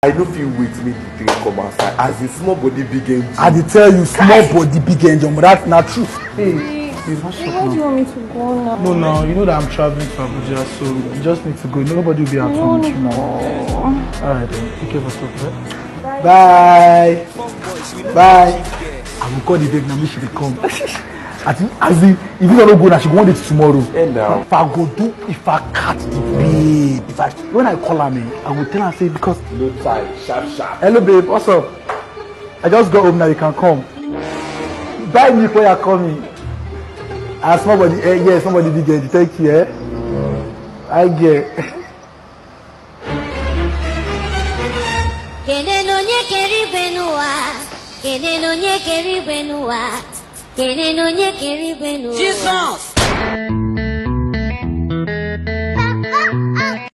I don't feel wait make the thing come outside. As a small body big engine. I did tell you small body big engine, but that's not true. Hey, please, what's up Where do you want me to go now? No, you know that I'm traveling to Abuja, so you just need to go. Nobody will be at home with you now. Alright then, take care of yourself, right? Bye. Bye. I will call the babe now, make she will come. I think, as in, if you don't go now, she go want it tomorrow. And now. If I catch the babe, when I call her, man, I will tell her, say, because... No time, sharp. Hello, babe, what's up? I just got home now, you can come. Buy me before you're coming. And somebody, yeah, somebody big get take you, I get. Jesus!